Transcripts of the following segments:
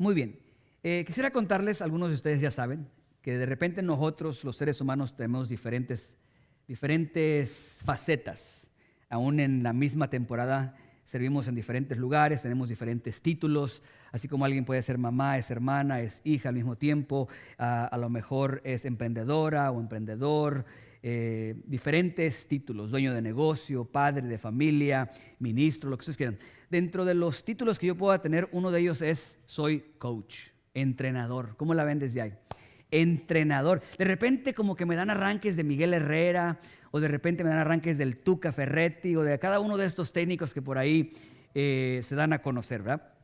Muy bien. Quisiera contarles, algunos de ustedes ya saben, que de repente nosotros, los seres humanos, tenemos diferentes facetas. Aún en la misma temporada servimos en diferentes lugares, tenemos diferentes títulos, así como alguien puede ser mamá, es hermana, es hija al mismo tiempo, a lo mejor es emprendedora o emprendedor, diferentes títulos, dueño de negocio, padre de familia, ministro, lo que ustedes quieran. Dentro de los títulos que yo pueda tener, uno de ellos es soy coach, entrenador. ¿Cómo la ven desde ahí? Entrenador. De repente como que me dan arranques de Miguel Herrera, o de repente me dan arranques del Tuca Ferretti, o de cada uno de estos técnicos que por ahí se dan a conocer, ¿verdad?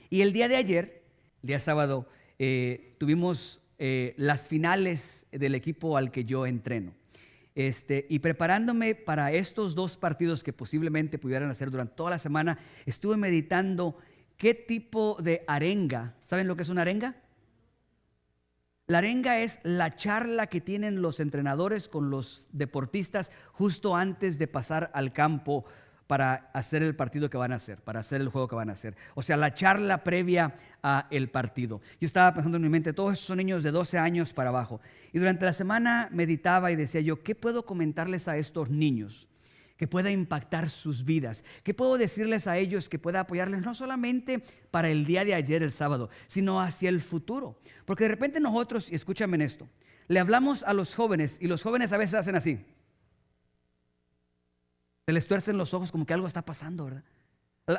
Y el día de ayer, el día sábado, tuvimos las finales del equipo al que yo entreno. Y preparándome para estos dos partidos que posiblemente pudieran hacer durante toda la semana, estuve meditando qué tipo de arenga. ¿Saben lo que es una arenga? La arenga es la charla que tienen los entrenadores con los deportistas justo antes de pasar al campo para hacer el partido que van a hacer, para hacer el juego que van a hacer. O sea, la charla previa al partido. Yo estaba pensando en mi mente, todos esos son niños de 12 años para abajo. Y durante la semana meditaba y decía yo, ¿qué puedo comentarles a estos niños que pueda impactar sus vidas? ¿Qué puedo decirles a ellos que pueda apoyarles no solamente para el día de ayer, el sábado, sino hacia el futuro? Porque de repente nosotros, y escúchame en esto, le hablamos a los jóvenes y los jóvenes a veces hacen así. Se les tuercen los ojos como que algo está pasando, ¿verdad?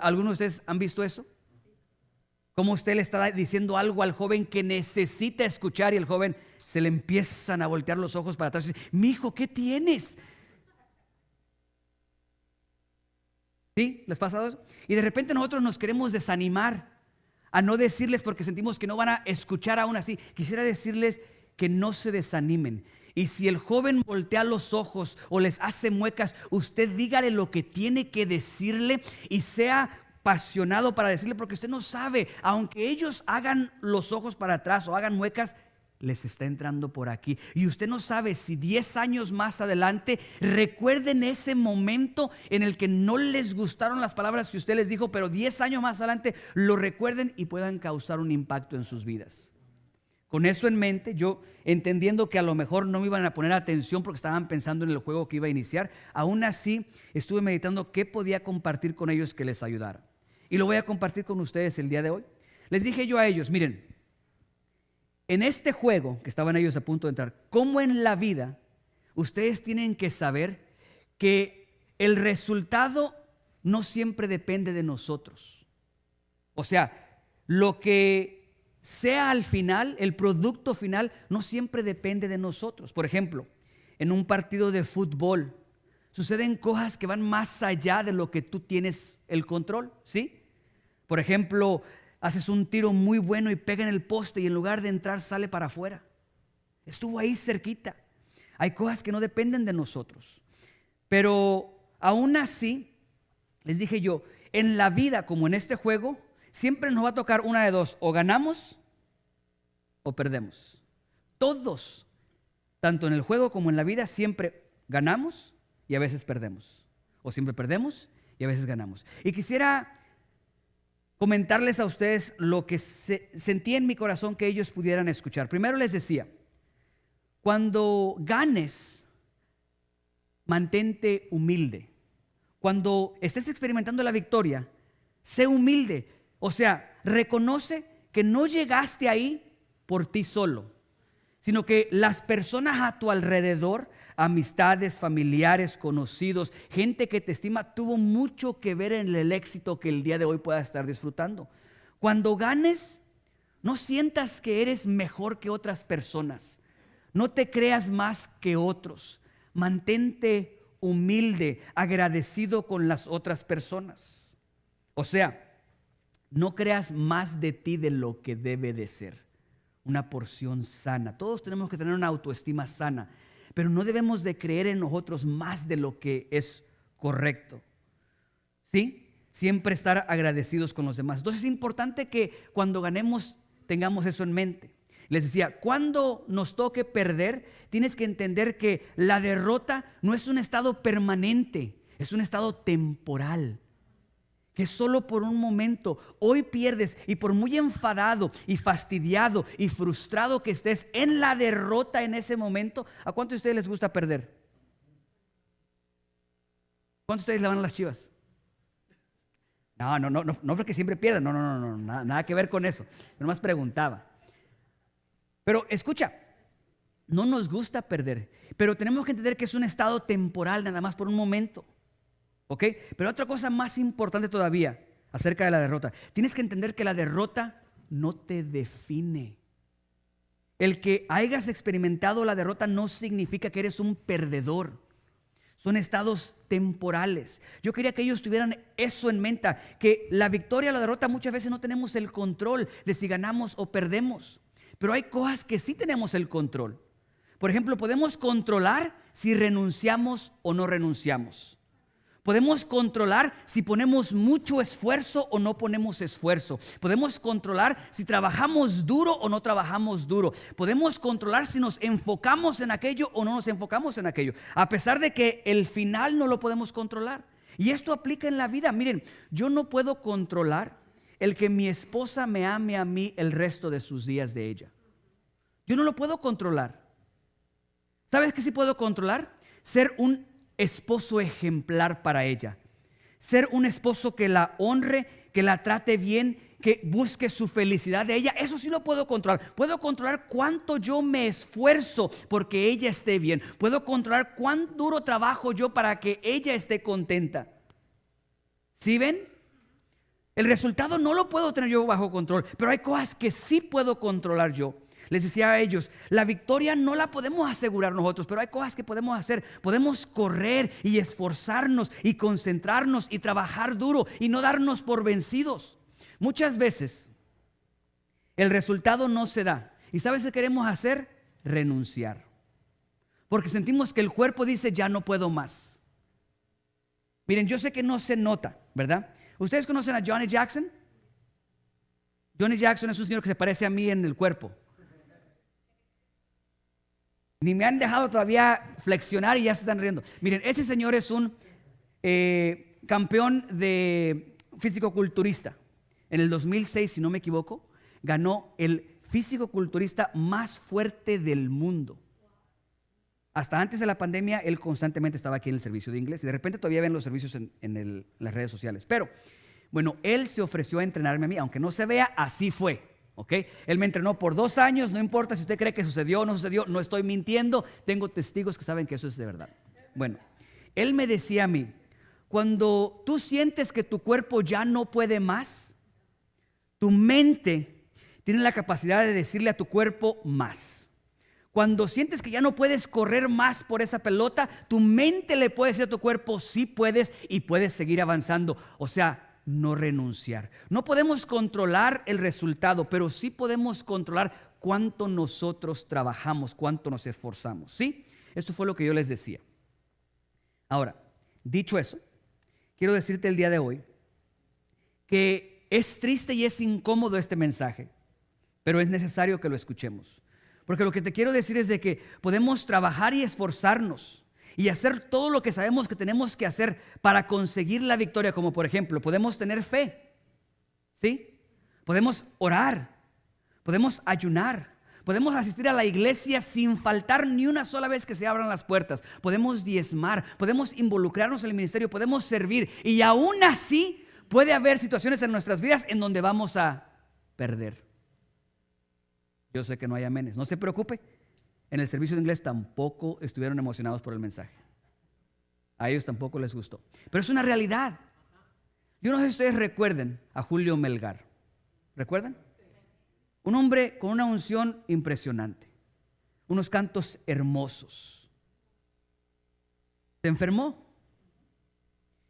¿Algunos de ustedes han visto eso? Como usted le está diciendo algo al joven que necesita escuchar y el joven se le empiezan a voltear los ojos para atrás y dice, mi hijo, ¿qué tienes? ¿Sí? ¿Les pasa eso? Y de repente nosotros nos queremos desanimar a no decirles porque sentimos que no van a escuchar aún así. Quisiera decirles que no se desanimen. Y si el joven voltea los ojos o les hace muecas, usted dígale lo que tiene que decirle y sea apasionado para decirle, porque usted no sabe, aunque ellos hagan los ojos para atrás o hagan muecas, les está entrando por aquí. Y usted no sabe si 10 años más adelante recuerden ese momento en el que no les gustaron las palabras que usted les dijo, pero 10 años más adelante lo recuerden y puedan causar un impacto en sus vidas. Con eso en mente, yo entendiendo que a lo mejor no me iban a poner atención porque estaban pensando en el juego que iba a iniciar, aún así estuve meditando qué podía compartir con ellos que les ayudara. Y lo voy a compartir con ustedes el día de hoy. Les dije yo a ellos, miren, en este juego que estaban ellos a punto de entrar, como en la vida, ustedes tienen que saber que el resultado no siempre depende de nosotros. O sea, lo que sea al final, el producto final no siempre depende de nosotros. Por ejemplo, en un partido de fútbol suceden cosas que van más allá de lo que tú tienes el control, ¿sí? Por ejemplo, haces un tiro muy bueno y pega en el poste y en lugar de entrar sale para afuera. Estuvo ahí cerquita. Hay cosas que no dependen de nosotros. Pero aún así, les dije yo, en la vida como en este juego, siempre nos va a tocar una de dos, o ganamos o perdemos. Todos, tanto en el juego como en la vida, siempre ganamos y a veces perdemos. O siempre perdemos y a veces ganamos. Y quisiera comentarles a ustedes lo que sentí en mi corazón que ellos pudieran escuchar. Primero les decía, cuando ganes, mantente humilde. Cuando estés experimentando la victoria, sé humilde. O sea, reconoce que no llegaste ahí por ti solo, sino que las personas a tu alrededor, amistades, familiares, conocidos, gente que te estima, tuvo mucho que ver en el éxito que el día de hoy puedas estar disfrutando. Cuando ganes, no sientas que eres mejor que otras personas. No te creas más que otros. Mantente humilde, agradecido con las otras personas. O sea, no creas más de ti de lo que debe de ser. Una porción sana. Todos tenemos que tener una autoestima sana, pero no debemos de creer en nosotros más de lo que es correcto. ¿Sí? Siempre estar agradecidos con los demás. Entonces es importante que cuando ganemos tengamos eso en mente. Les decía, cuando nos toque perder, tienes que entender que la derrota no es un estado permanente, es un estado temporal. que es solo por un momento. Hoy pierdes y por muy enfadado y fastidiado y frustrado que estés en la derrota en ese momento, ¿a cuántos de ustedes les gusta perder? ¿Cuántos de ustedes le van a las Chivas? No porque siempre pierdan, no, nada que ver con eso. Yo nomás preguntaba. Pero escucha, no nos gusta perder, pero tenemos que entender que es un estado temporal, nada más por un momento. ¿Ok? Pero otra cosa más importante todavía acerca de la derrota. Tienes que entender que la derrota no te define. El que hayas experimentado la derrota no significa que eres un perdedor. Son estados temporales. Yo quería que ellos tuvieran eso en mente, que la victoria o la derrota muchas veces no tenemos el control de si ganamos o perdemos. Pero hay cosas que sí tenemos el control. Por ejemplo, podemos controlar si renunciamos o no renunciamos. Podemos controlar si ponemos mucho esfuerzo o no ponemos esfuerzo. Podemos controlar si trabajamos duro o no trabajamos duro. Podemos controlar si nos enfocamos en aquello o no nos enfocamos en aquello. A pesar de que el final no lo podemos controlar. Y esto aplica en la vida. Miren, yo no puedo controlar el que mi esposa me ame a mí el resto de sus días de ella. Yo no lo puedo controlar. ¿Sabes qué sí puedo controlar? Ser un esposo ejemplar para ella. Ser un esposo que la honre, que la trate bien, que busque su felicidad de ella. Eso sí lo puedo controlar. Puedo controlar cuánto yo me esfuerzo porque ella esté bien. Puedo controlar cuán duro trabajo yo para que ella esté contenta. ¿Sí ven? El resultado no lo puedo tener yo bajo control, pero hay cosas que sí puedo controlar yo. Les decía a ellos, la victoria no la podemos asegurar nosotros, pero hay cosas que podemos hacer. Podemos correr y esforzarnos y concentrarnos y trabajar duro y no darnos por vencidos. Muchas veces el resultado no se da. ¿Y sabes qué queremos hacer? Renunciar. Porque sentimos que el cuerpo dice, ya no puedo más. Miren, yo sé que no se nota, ¿verdad? ¿Ustedes conocen a Johnny Jackson? Johnny Jackson es un señor que se parece a mí en el cuerpo. Ni me han dejado todavía flexionar y ya se están riendo. Miren, ese señor es un campeón de físico-culturista. En el 2006, si no me equivoco, ganó el físico-culturista más fuerte del mundo. Hasta antes de la pandemia, él constantemente estaba aquí en el servicio de inglés y de repente todavía ven los servicios en las redes sociales. Pero, bueno, él se ofreció a entrenarme a mí, aunque no se vea, así fue. ¿Okay? Él me entrenó por 2 años, no importa si usted cree que sucedió o no sucedió, no estoy mintiendo, tengo testigos que saben que eso es de verdad. Bueno, él me decía a mí, cuando tú sientes que tu cuerpo ya no puede más, tu mente tiene la capacidad de decirle a tu cuerpo más. Cuando sientes que ya no puedes correr más por esa pelota, tu mente le puede decir a tu cuerpo, sí puedes y puedes seguir avanzando. O sea, no renunciar. No podemos controlar el resultado, pero sí podemos controlar cuánto nosotros trabajamos, cuánto nos esforzamos. ¿Sí? Esto fue lo que yo les decía. Ahora, dicho eso, quiero decirte el día de hoy que es triste y es incómodo este mensaje, pero es necesario que lo escuchemos. Porque lo que te quiero decir es de que podemos trabajar y esforzarnos y hacer todo lo que sabemos que tenemos que hacer para conseguir la victoria, como por ejemplo, podemos tener fe, ¿sí? Podemos orar, podemos ayunar, podemos asistir a la iglesia sin faltar ni una sola vez que se abran las puertas, podemos diezmar, podemos involucrarnos en el ministerio, podemos servir y aún así puede haber situaciones en nuestras vidas en donde vamos a perder. Yo sé que no hay amenes, no se preocupe. En el servicio de inglés tampoco estuvieron emocionados por el mensaje. A ellos tampoco les gustó. Pero es una realidad. Yo no sé si ustedes recuerden a Julio Melgar. ¿Recuerdan? Un hombre con una unción impresionante. Unos cantos hermosos. Se enfermó.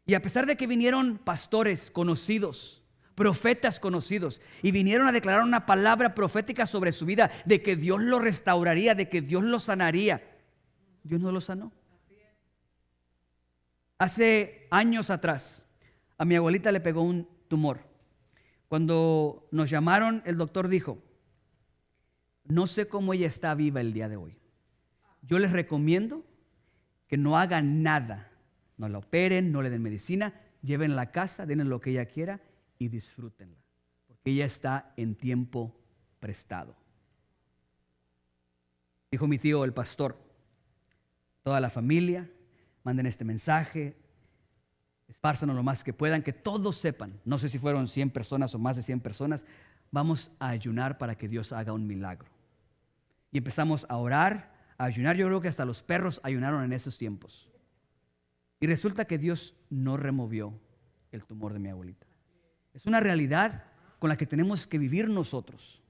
Y a pesar de que vinieron pastores conocidos, profetas conocidos, y vinieron a declarar una palabra profética sobre su vida, de que Dios lo restauraría, de que Dios lo sanaría, Dios no lo sanó. Hace años atrás, a mi abuelita le pegó un tumor. Cuando nos llamaron, el doctor dijo, no sé cómo ella está viva el día de hoy. Yo les recomiendo que no hagan nada, no la operen, no le den medicina, llévenla a casa, denle lo que ella quiera y disfrútenla, porque ella está en tiempo prestado. Dijo mi tío, el pastor, toda la familia, manden este mensaje, espárzanlo lo más que puedan, que todos sepan, no sé si fueron 100 personas o más de 100 personas, vamos a ayunar para que Dios haga un milagro. Y empezamos a orar, a ayunar. Yo creo que hasta los perros ayunaron en esos tiempos. Y resulta que Dios no removió el tumor de mi abuelita. Es una realidad con la que tenemos que vivir nosotros.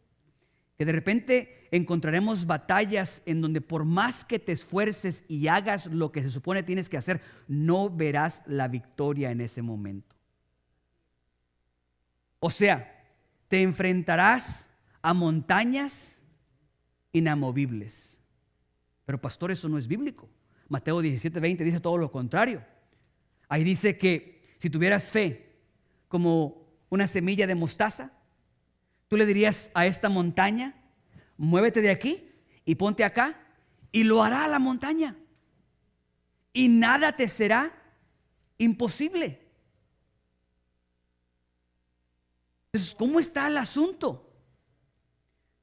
Que de repente encontraremos batallas en donde por más que te esfuerces y hagas lo que se supone tienes que hacer, no verás la victoria en ese momento. O sea, te enfrentarás a montañas inamovibles. Pero pastor, eso no es bíblico. Mateo 17:20 dice todo lo contrario. Ahí dice que si tuvieras fe como una semilla de mostaza, tú le dirías a esta montaña, muévete de aquí y ponte acá, y lo hará a la montaña. Y nada te será imposible. Entonces, ¿cómo está el asunto?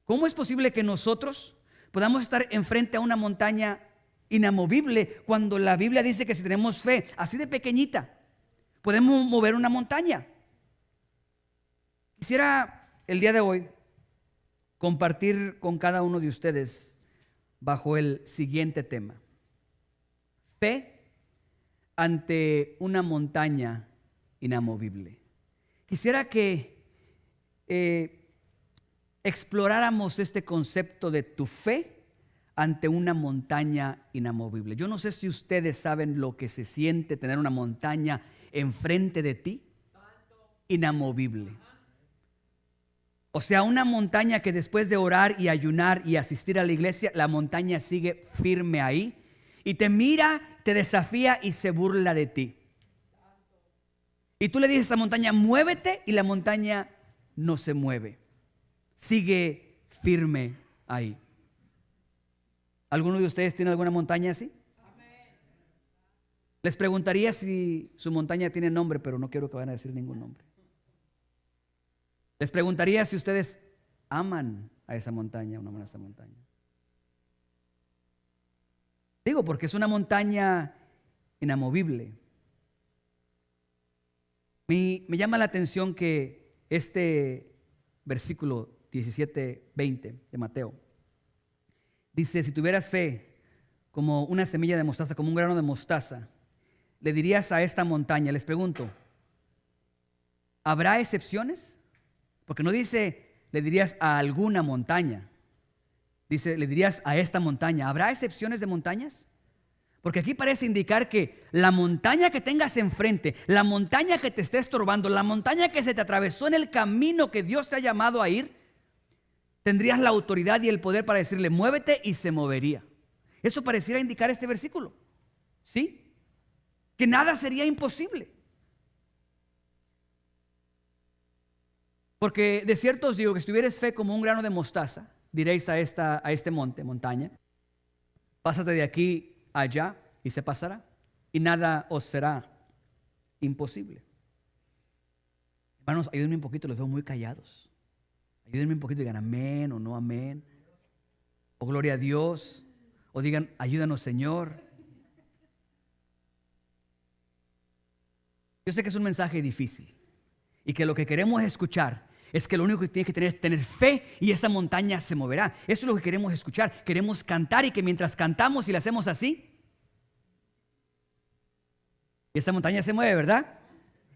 ¿Cómo es posible que nosotros podamos estar enfrente a una montaña inamovible cuando la Biblia dice que si tenemos fe así de pequeñita, podemos mover una montaña? Quisiera el día de hoy compartir con cada uno de ustedes bajo el siguiente tema: fe ante una montaña inamovible. Quisiera que exploráramos este concepto de tu fe ante una montaña inamovible. Yo no sé si ustedes saben lo que se siente tener una montaña enfrente de ti, inamovible. O sea, una montaña que después de orar y ayunar y asistir a la iglesia, la montaña sigue firme ahí y te mira, te desafía y se burla de ti. Y tú le dices a esa montaña, muévete, y la montaña no se mueve. Sigue firme ahí. ¿Alguno de ustedes tiene alguna montaña así? Les preguntaría si su montaña tiene nombre, pero no quiero que vayan a decir ningún nombre. Les preguntaría si ustedes aman a esa montaña o no aman a esa montaña. Digo, porque es una montaña inamovible. Me llama la atención que este versículo 17:20 de Mateo dice, si tuvieras fe como una semilla de mostaza, como un grano de mostaza, le dirías a esta montaña, les pregunto, ¿habrá excepciones? Porque no dice, le dirías a alguna montaña. Dice, le dirías a esta montaña. ¿Habrá excepciones de montañas? Porque aquí parece indicar que la montaña que tengas enfrente, la montaña que te esté estorbando, la montaña que se te atravesó en el camino que Dios te ha llamado a ir, tendrías la autoridad y el poder para decirle, muévete, y se movería. Eso pareciera indicar este versículo. ¿Sí? Que nada sería imposible. Porque de cierto os digo que si tuvieres fe como un grano de mostaza, diréis a este montaña, pásate de aquí allá y se pasará, y nada os será imposible. Hermanos, ayúdenme un poquito, los veo muy callados. Ayúdenme un poquito, digan amén o no amén, o gloria a Dios, o digan ayúdanos Señor. Yo sé que es un mensaje difícil y que lo que queremos escuchar es que lo único que tienes que tener es tener fe y esa montaña se moverá. Eso es lo que queremos escuchar. Queremos cantar y que mientras cantamos y le hacemos así, y esa montaña se mueve, ¿verdad?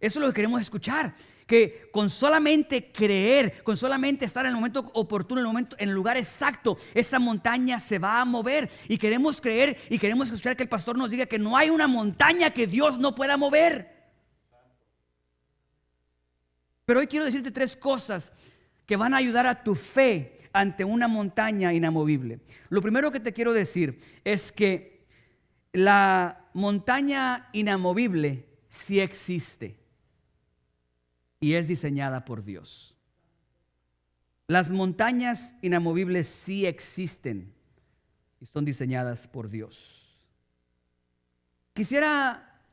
Eso es lo que queremos escuchar. Que con solamente creer, con solamente estar en el momento oportuno, en el lugar exacto, esa montaña se va a mover. Y queremos creer y queremos escuchar que el pastor nos diga que no hay una montaña que Dios no pueda mover. Pero hoy quiero decirte 3 cosas que van a ayudar a tu fe ante una montaña inamovible. Lo primero que te quiero decir es que la montaña inamovible sí existe y es diseñada por Dios. Las montañas inamovibles sí existen y son diseñadas por Dios. Quisiera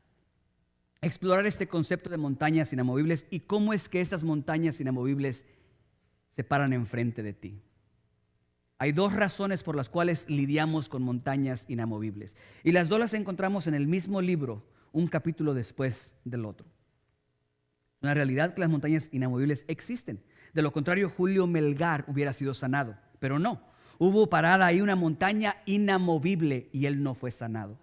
explorar este concepto de montañas inamovibles y cómo es que estas montañas inamovibles se paran enfrente de ti. Hay dos razones por las cuales lidiamos con montañas inamovibles. Y las dos las encontramos en el mismo libro, un capítulo después del otro. Es una realidad que las montañas inamovibles existen. De lo contrario, Julio Melgar hubiera sido sanado. Pero no, hubo parada ahí una montaña inamovible y él no fue sanado.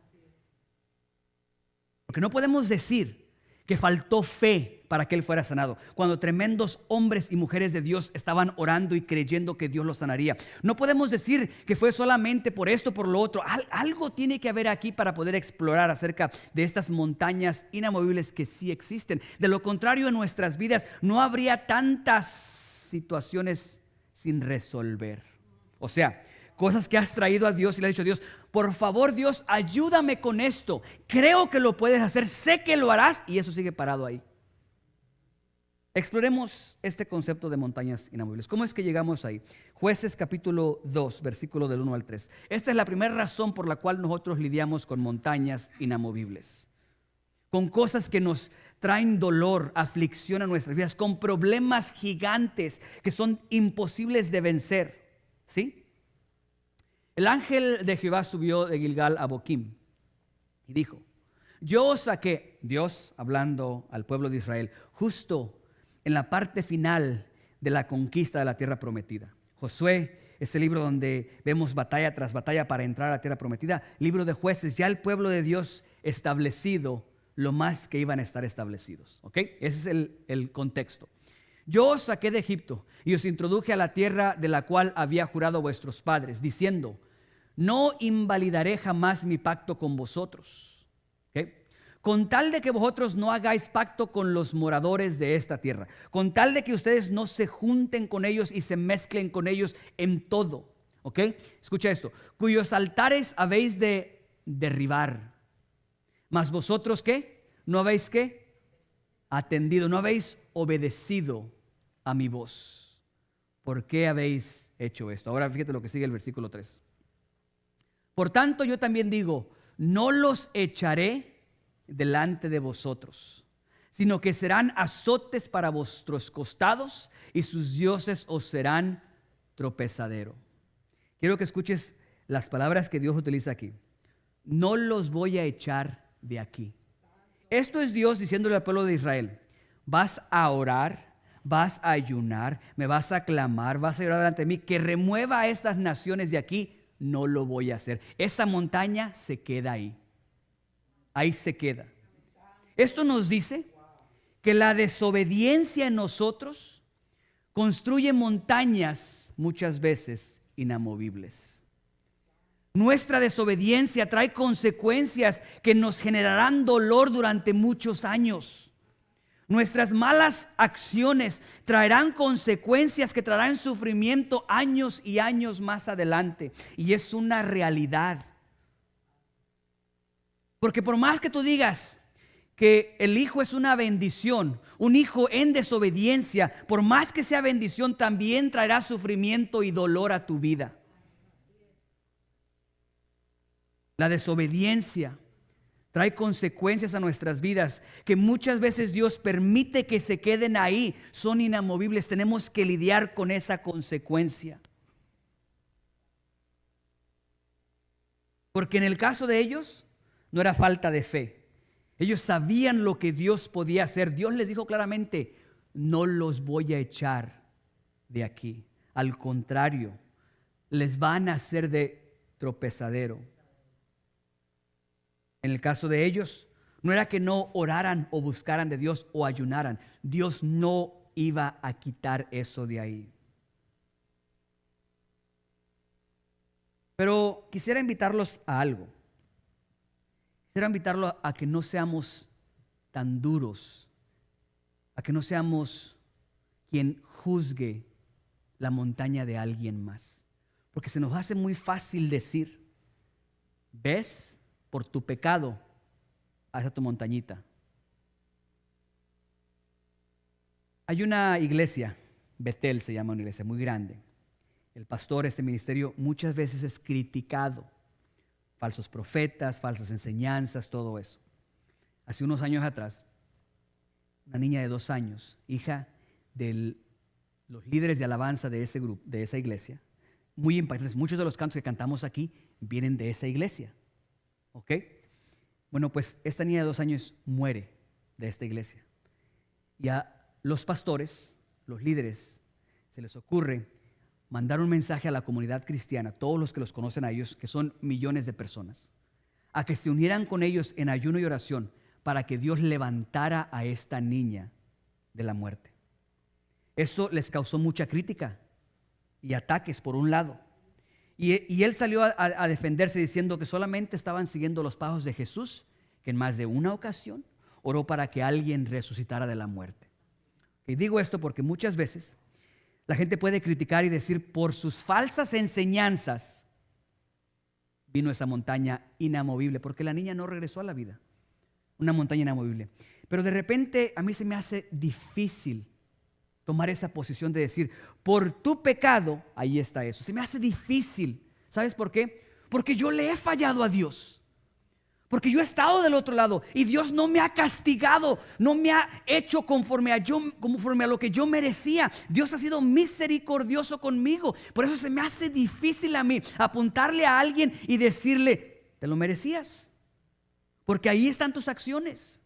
Porque no podemos decir que faltó fe para que él fuera sanado, cuando tremendos hombres y mujeres de Dios estaban orando y creyendo que Dios lo sanaría. No podemos decir que fue solamente por esto, por lo otro. Algo tiene que haber aquí para poder explorar acerca de estas montañas inamovibles que sí existen. De lo contrario, en nuestras vidas no habría tantas situaciones sin resolver. O sea, cosas que has traído a Dios y le has dicho: Dios, por favor, Dios, ayúdame con esto. Creo que lo puedes hacer, sé que lo harás, y eso sigue parado ahí. Exploremos este concepto de montañas inamovibles. ¿Cómo es que llegamos ahí? Jueces capítulo 2, versículo del 1 al 3. Esta es la primera razón por la cual nosotros lidiamos con montañas inamovibles. Con cosas que nos traen dolor, aflicción a nuestras vidas, con problemas gigantes que son imposibles de vencer. ¿Sí? El ángel de Jehová subió de Gilgal a Boquim y dijo: yo os saqué, Dios hablando al pueblo de Israel, justo en la parte final de la conquista de la tierra prometida. Josué es el libro donde vemos batalla tras batalla para entrar a la tierra prometida. Libro de Jueces, ya el pueblo de Dios establecido lo más que iban a estar establecidos. ¿Ok? Ese es el contexto. Yo os saqué de Egipto y os introduje a la tierra de la cual había jurado vuestros padres, diciendo: no invalidaré jamás mi pacto con vosotros. ¿Okay? Con tal de que vosotros no hagáis pacto con los moradores de esta tierra, con tal de que ustedes no se junten con ellos y se mezclen con ellos en todo. ¿Ok? Escucha esto: cuyos altares habéis de derribar. Mas vosotros, ¿qué? ¿No habéis qué? Atendido, no habéis obedecido a mi voz. ¿Por qué habéis hecho esto? Ahora fíjate lo que sigue el versículo 3. Por tanto, yo también digo: no los echaré delante de vosotros, sino que serán azotes para vuestros costados, y sus dioses os serán tropezadero. Quiero que escuches las palabras que Dios utiliza aquí. No los voy a echar de aquí. Esto es Dios diciéndole al pueblo de Israel: vas a orar, vas a ayunar, me vas a clamar, vas a llorar delante de mí, que remueva a estas naciones de aquí. No lo voy a hacer. Esa montaña se queda ahí. Ahí se queda. Esto nos dice que la desobediencia en nosotros construye montañas muchas veces inamovibles. Nuestra desobediencia trae consecuencias que nos generarán dolor durante muchos años. Nuestras malas acciones traerán consecuencias que traerán sufrimiento años y años más adelante. Y es una realidad. Porque por más que tú digas que el hijo es una bendición, un hijo en desobediencia, por más que sea bendición, también traerá sufrimiento y dolor a tu vida. La desobediencia trae consecuencias a nuestras vidas que muchas veces Dios permite que se queden ahí, son inamovibles. Tenemos que lidiar con esa consecuencia. Porque en el caso de ellos no era falta de fe. Ellos sabían lo que Dios podía hacer. Dios les dijo claramente: no los voy a echar de aquí. Al contrario, les van a hacer de tropezadero. En el caso de ellos, no era que no oraran o buscaran de Dios o ayunaran. Dios no iba a quitar eso de ahí. Pero quisiera invitarlos a algo. Quisiera invitarlos a que no seamos tan duros, a que no seamos quien juzgue la montaña de alguien más. Porque se nos hace muy fácil decir: ¿ves? Por tu pecado, haz tu montañita. Hay una iglesia, Betel se llama, una iglesia muy grande. El pastor, este ministerio, muchas veces es criticado. Falsos profetas, falsas enseñanzas, todo eso. Hace unos años atrás, una niña de 2 años, hija de los líderes de alabanza de ese grupo, de esa iglesia. Muy impactantes. Muchos de los cantos que cantamos aquí vienen de esa iglesia. ¿Ok? Bueno, pues esta niña de 2 años muere de esta iglesia. Y a los pastores, los líderes, se les ocurre mandar un mensaje a la comunidad cristiana, todos los que los conocen a ellos, que son millones de personas, a que se unieran con ellos en ayuno y oración para que Dios levantara a esta niña de la muerte. Eso les causó mucha crítica y ataques por un lado. Y él salió a defenderse diciendo que solamente estaban siguiendo los pasos de Jesús, que en más de una ocasión oró para que alguien resucitara de la muerte. Y digo esto porque muchas veces la gente puede criticar y decir, por sus falsas enseñanzas vino esa montaña inamovible, porque la niña no regresó a la vida. Una montaña inamovible. Pero de repente a mí se me hace difícil tomar esa posición de decir, por tu pecado, ahí está eso. Se me hace difícil. ¿Sabes por qué? Porque yo le he fallado a Dios. Porque yo he estado del otro lado y Dios no me ha castigado, no me ha hecho conforme a lo que yo merecía. Dios ha sido misericordioso conmigo. Por eso se me hace difícil a mí apuntarle a alguien y decirle, te lo merecías. Porque ahí están tus acciones.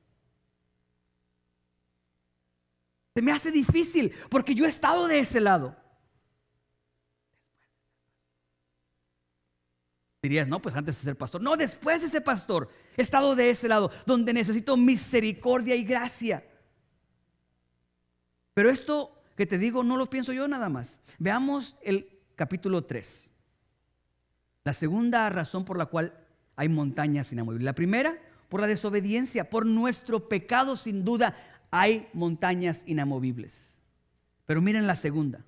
Se me hace difícil porque yo he estado de ese lado. Dirías, no, pues antes de ser pastor. No, después de ser pastor he estado de ese lado donde necesito misericordia y gracia. Pero esto que te digo no lo pienso yo nada más. Veamos el capítulo 3. La segunda razón por la cual hay montañas inamovibles. La primera, por la desobediencia, por nuestro pecado sin duda hay montañas inamovibles. Pero miren la segunda.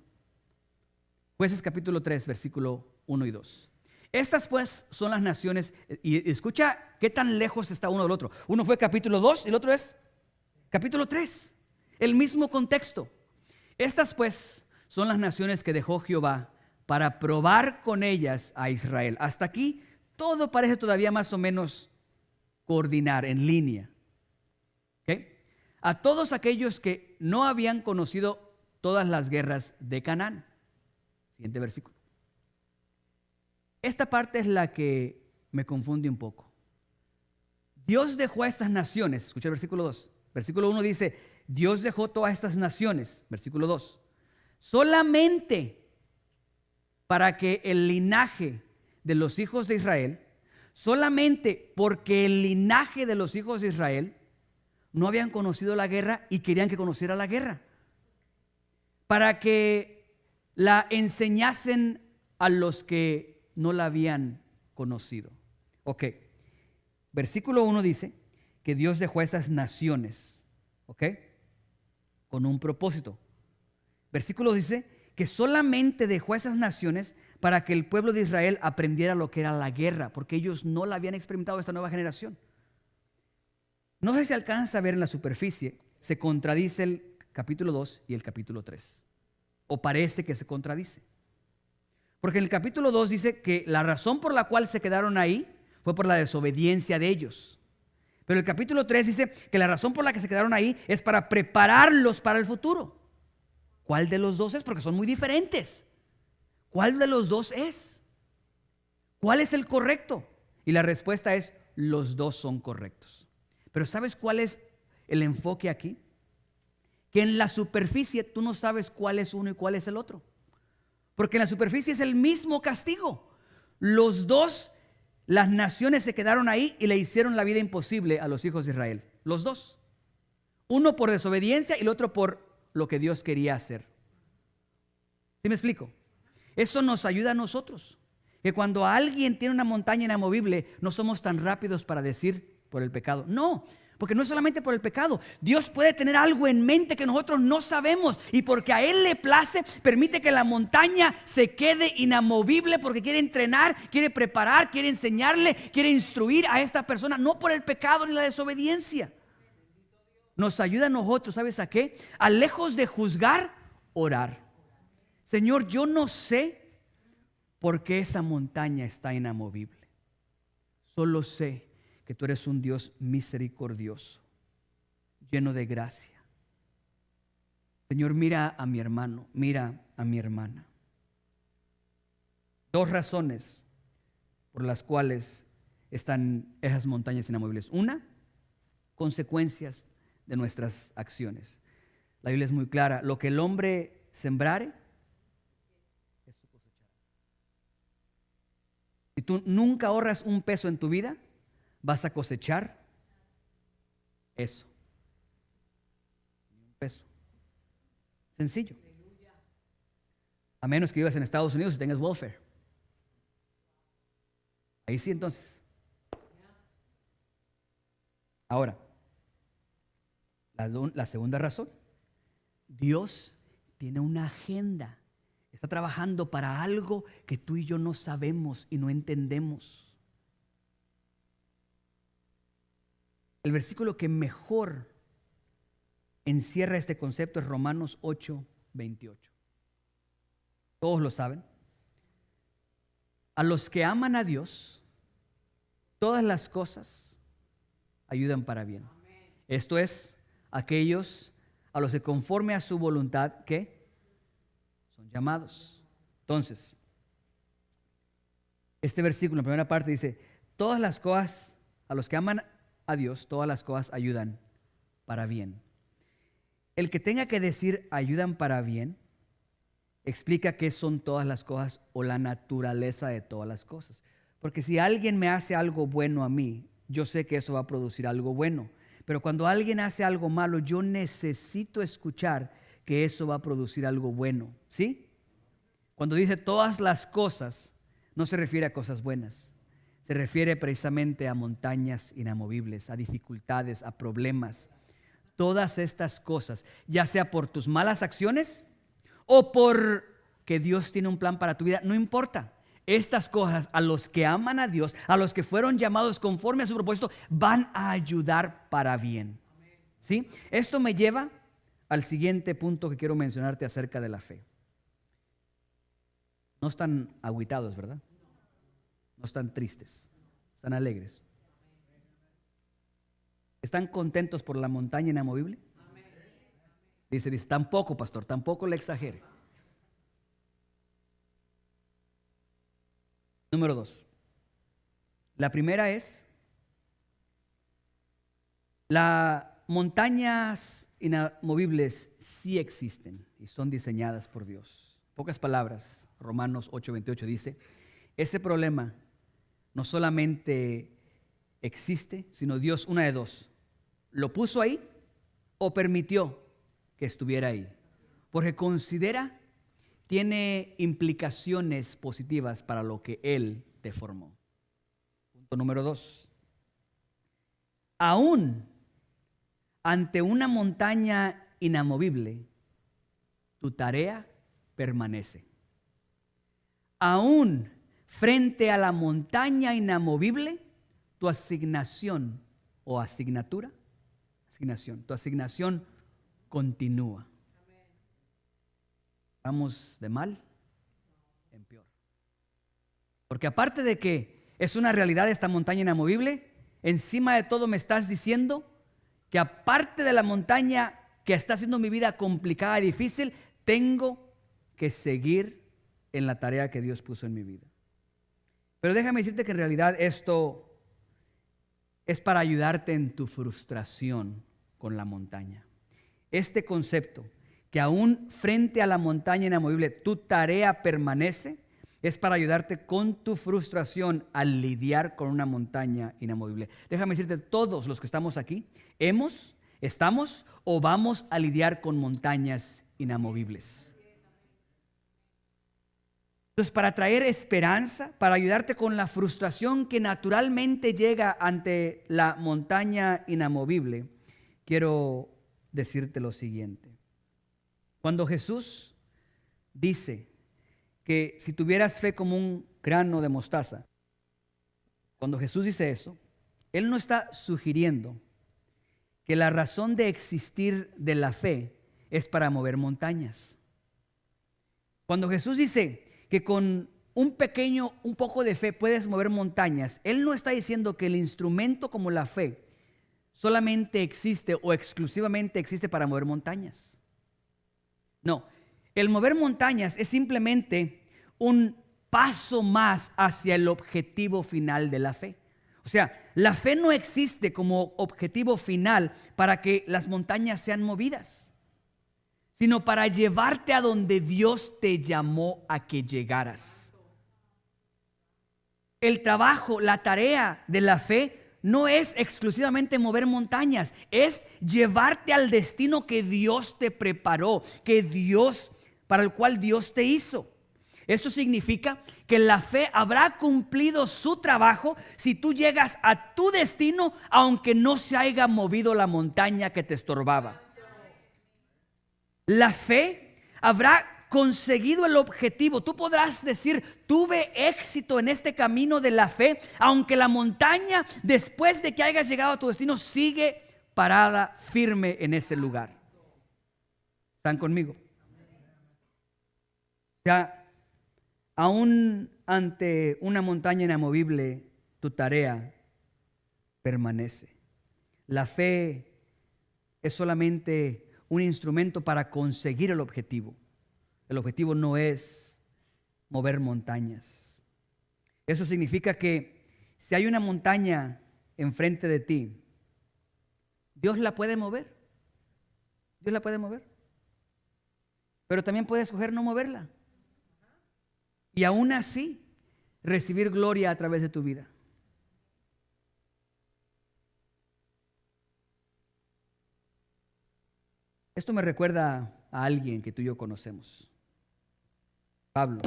Jueces capítulo 3, versículo 1 y 2. Estas pues son las naciones, y escucha qué tan lejos está uno del otro. Uno fue capítulo 2 y el otro es capítulo 3. El mismo contexto. Estas pues son las naciones que dejó Jehová para probar con ellas a Israel. Hasta aquí todo parece todavía más o menos coordinar en línea. ¿Okay? A todos aquellos que no habían conocido todas las guerras de Canaán. Siguiente versículo. Esta parte es la que me confunde un poco. Dios dejó a estas naciones, escucha el versículo 2. Versículo 1 dice, Dios dejó todas estas naciones, versículo 2, solamente para que el linaje de los hijos de Israel, solamente porque el linaje de los hijos de Israel no habían conocido la guerra y querían que conociera la guerra, para que la enseñasen a los que no la habían conocido. Ok, versículo 1 dice que Dios dejó a esas naciones, ok, con un propósito. Versículo dice que solamente dejó a esas naciones para que el pueblo de Israel aprendiera lo que era la guerra, porque ellos no la habían experimentado esta nueva generación. No sé si alcanza a ver en la superficie, se contradice el capítulo 2 y el capítulo 3, o parece que se contradice. Porque en el capítulo 2 dice que la razón por la cual se quedaron ahí fue por la desobediencia de ellos. Pero el capítulo 3 dice que la razón por la que se quedaron ahí es para prepararlos para el futuro. ¿Cuál de los dos es? Porque son muy diferentes. ¿Cuál de los dos es? ¿Cuál es el correcto? Y la respuesta es, los dos son correctos. Pero ¿sabes cuál es el enfoque aquí? Que en la superficie tú no sabes cuál es uno y cuál es el otro. Porque en la superficie es el mismo castigo. Los dos, las naciones se quedaron ahí y le hicieron la vida imposible a los hijos de Israel. Los dos. Uno por desobediencia y el otro por lo que Dios quería hacer. ¿Sí me explico? Eso nos ayuda a nosotros. Que cuando alguien tiene una montaña inamovible, no somos tan rápidos para decir por el pecado. No. Porque no es solamente por el pecado. Dios puede tener algo en mente que nosotros no sabemos. Y porque a Él le place, permite que la montaña se quede inamovible. Porque quiere entrenar, quiere preparar, quiere enseñarle, quiere instruir a esta persona. No por el pecado ni la desobediencia. Nos ayuda a nosotros, ¿sabes a qué? A lejos de juzgar, orar. Señor, yo no sé por qué esa montaña está inamovible. Solo sé que tú eres un Dios misericordioso, lleno de gracia, Señor, mira a mi hermano, mira a mi hermana. Dos razones por las cuales están esas montañas inamovibles. Una, consecuencias de nuestras acciones. La Biblia es muy clara. Lo que el hombre sembrare, eso cosechará. Si tú nunca ahorras un peso en tu vida, vas a cosechar eso. Un peso. Sencillo. A menos que vivas en Estados Unidos y tengas welfare. Ahí sí, entonces. Ahora, la segunda razón. Dios tiene una agenda. Está trabajando para algo que tú y yo no sabemos y no entendemos. El versículo que mejor encierra este concepto es Romanos 8:28. Todos lo saben. A los que aman a Dios, todas las cosas ayudan para bien. Esto es, aquellos a los que conforme a su voluntad, ¿qué? Son llamados. Entonces, este versículo, en la primera parte dice, todas las cosas, a los que aman a Dios, todas las cosas ayudan para bien. El que tenga que decir ayudan para bien, explica qué son todas las cosas o la naturaleza de todas las cosas. Porque si alguien me hace algo bueno a mí, yo sé que eso va a producir algo bueno. Pero cuando alguien hace algo malo, yo necesito escuchar que eso va a producir algo bueno. ¿Sí? Cuando dice todas las cosas, no se refiere a cosas buenas. Se refiere precisamente a montañas inamovibles, a dificultades, a problemas. Todas estas cosas, ya sea por tus malas acciones o por que Dios tiene un plan para tu vida, no importa. Estas cosas a los que aman a Dios, a los que fueron llamados conforme a su propósito, van a ayudar para bien. ¿Sí? Esto me lleva al siguiente punto que quiero mencionarte acerca de la fe. No están agüitados, ¿verdad? No están tristes, están alegres. ¿Están contentos por la montaña inamovible? Dice, tampoco, pastor, tampoco le exagere. Número 2. La primera es, las montañas inamovibles sí existen y son diseñadas por Dios. En pocas palabras, Romanos 8:28 dice, ese problema no solamente existe, sino Dios, una de dos, lo puso ahí o permitió que estuviera ahí. Porque considera, tiene implicaciones positivas para lo que Él te formó. Punto número 2. Aún ante una montaña inamovible, tu tarea permanece. Aún frente a la montaña inamovible, tu asignación o asignatura, tu asignación continúa. Vamos de mal en peor. Porque aparte de que es una realidad esta montaña inamovible, encima de todo me estás diciendo que aparte de la montaña que está haciendo mi vida complicada y difícil, tengo que seguir en la tarea que Dios puso en mi vida. Pero déjame decirte que en realidad esto es para ayudarte en tu frustración con la montaña. Este concepto, que aún frente a la montaña inamovible tu tarea permanece, es para ayudarte con tu frustración al lidiar con una montaña inamovible. Déjame decirte, todos los que estamos aquí, estamos o vamos a lidiar con montañas inamovibles. Entonces, para traer esperanza, para ayudarte con la frustración que naturalmente llega ante la montaña inamovible, quiero decirte lo siguiente. Cuando Jesús dice que si tuvieras fe como un grano de mostaza, cuando Jesús dice eso, Él no está sugiriendo que la razón de existir de la fe es para mover montañas. Cuando Jesús dice que con un poco de fe puedes mover montañas, Él no está diciendo que el instrumento como la fe solamente existe o exclusivamente existe para mover montañas. No, el mover montañas es simplemente un paso más hacia el objetivo final de la fe. O sea, la fe no existe como objetivo final para que las montañas sean movidas, sino para llevarte a donde Dios te llamó a que llegaras. El trabajo, la tarea de la fe no es exclusivamente mover montañas, es llevarte al destino que Dios te preparó, para el cual Dios te hizo. Esto significa que la fe habrá cumplido su trabajo si tú llegas a tu destino, aunque no se haya movido la montaña que te estorbaba. La fe habrá conseguido el objetivo. Tú podrás decir, tuve éxito en este camino de la fe, aunque la montaña, después de que hayas llegado a tu destino, sigue parada, firme en ese lugar. ¿Están conmigo? Ya, aún ante una montaña inamovible, tu tarea permanece. La fe es solamente un instrumento para conseguir el objetivo. El objetivo no es mover montañas. Eso significa que si hay una montaña enfrente de ti, Dios la puede mover. Dios la puede mover. Pero también puede escoger no moverla. Y aún así, recibir gloria a través de tu vida. Esto me recuerda a alguien que tú y yo conocemos. Pablo,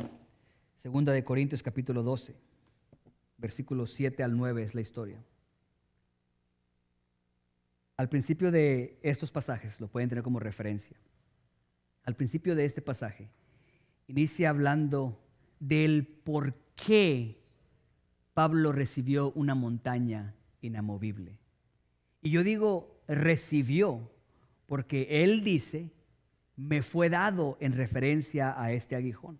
2 Corintios capítulo 12, versículos 7 al 9 es la historia. Al principio de estos pasajes, lo pueden tener como referencia. Al principio de este pasaje, inicia hablando del por qué Pablo recibió una montaña inamovible. Y yo digo recibió porque él dice, me fue dado en referencia a este aguijón.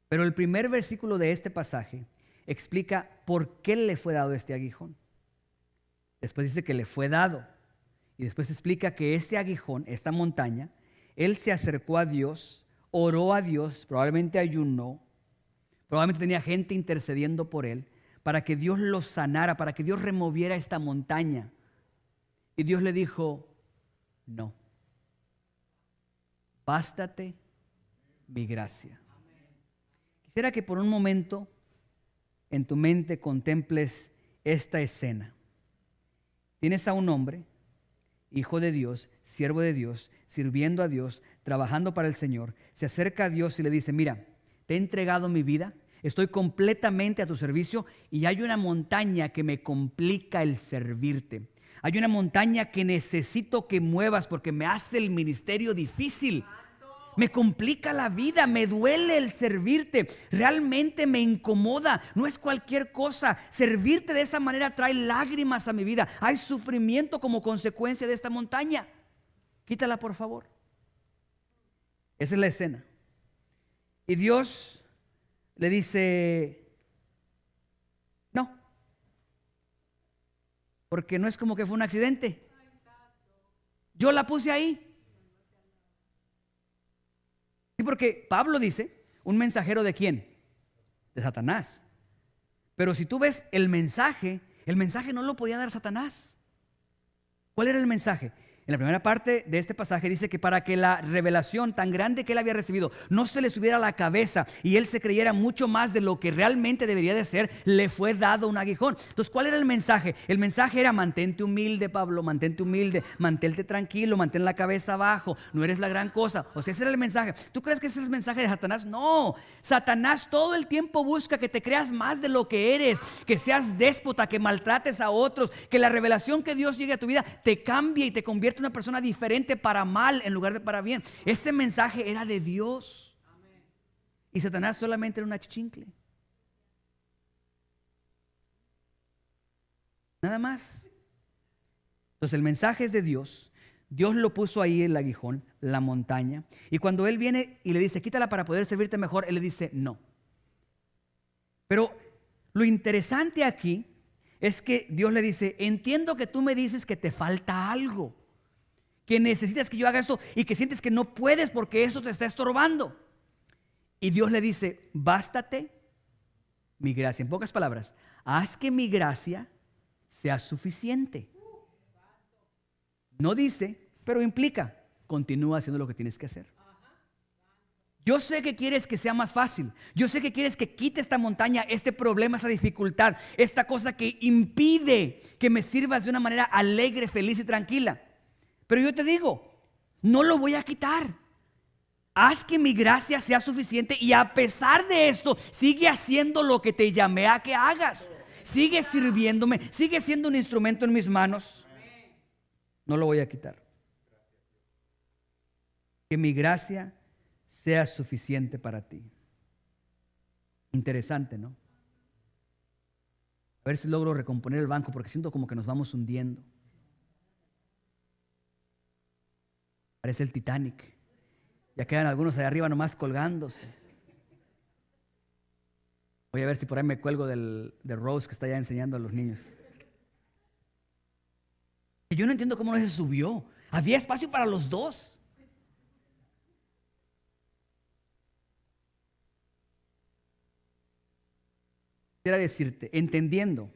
Pero el primer versículo de este pasaje explica por qué le fue dado este aguijón. Después dice que le fue dado. Y después explica que este aguijón, esta montaña, él se acercó a Dios, oró a Dios, probablemente ayunó, probablemente tenía gente intercediendo por él, para que Dios lo sanara, para que Dios removiera esta montaña. Y Dios le dijo, no, bástate mi gracia. Quisiera que por un momento en tu mente contemples esta escena. Tienes a un hombre, hijo de Dios, siervo de Dios, sirviendo a Dios, trabajando para el Señor. Se acerca a Dios y le dice, mira, te he entregado mi vida, estoy completamente a tu servicio y hay una montaña que me complica el servirte. Hay una montaña que necesito que muevas porque me hace el ministerio difícil. Me complica la vida, me duele el servirte, realmente me incomoda, no es cualquier cosa. Servirte de esa manera trae lágrimas a mi vida, hay sufrimiento como consecuencia de esta montaña. Quítala, por favor. Esa es la escena. Y Dios le dice, no, porque no es como que fue un accidente. Yo la puse ahí. Sí, porque Pablo dice, un mensajero ¿de quién? De Satanás. Pero si tú ves el mensaje no lo podía dar Satanás. ¿Cuál era el mensaje? En la primera parte de este pasaje dice que para que la revelación tan grande que él había recibido no se le subiera a la cabeza y él se creyera mucho más de lo que realmente debería de ser, le fue dado un aguijón. Entonces, ¿cuál era el mensaje? El mensaje era mantente humilde, Pablo, mantente humilde, mantente tranquilo, mantén la cabeza abajo, no eres la gran cosa. O sea, ese era el mensaje. ¿Tú crees que ese es el mensaje de Satanás? No, Satanás todo el tiempo busca que te creas más de lo que eres, que seas déspota, que maltrates a otros, que la revelación que Dios llegue a tu vida te cambie y te convierta en una persona diferente para mal en lugar de para bien. Ese mensaje era de Dios. Amén. Y Satanás solamente era una chichincle. Nada más. Entonces el mensaje es de Dios. Dios lo puso ahí el aguijón, la montaña. Y cuando él viene y le dice, quítala para poder servirte mejor, él le dice, no. Pero lo interesante aquí es que Dios le dice, entiendo que tú me dices que te falta algo. que necesitas que yo haga esto y que sientes que no puedes porque eso te está estorbando. Y Dios le dice, bástate mi gracia. En pocas palabras, haz que mi gracia sea suficiente. No dice, pero implica, continúa haciendo lo que tienes que hacer. Yo sé que quieres que sea más fácil. Yo sé que quieres que quite esta montaña, este problema, esta dificultad, esta cosa que impide que me sirvas de una manera alegre, feliz y tranquila. Pero yo te digo, no lo voy a quitar. Haz que mi gracia sea suficiente y a pesar de esto, sigue haciendo lo que te llamé a que hagas. Sigue sirviéndome, sigue siendo un instrumento en mis manos. No lo voy a quitar. Que mi gracia sea suficiente para ti. Interesante, ¿no? A ver si logro recomponer el banco porque siento como que nos vamos hundiendo. Parece el Titanic. Ya quedan algunos allá arriba nomás colgándose. Voy a ver si por ahí me cuelgo de Rose que está ya enseñando a los niños. Yo no entiendo cómo no se subió. Había espacio para los dos. Quisiera decirte, entendiendo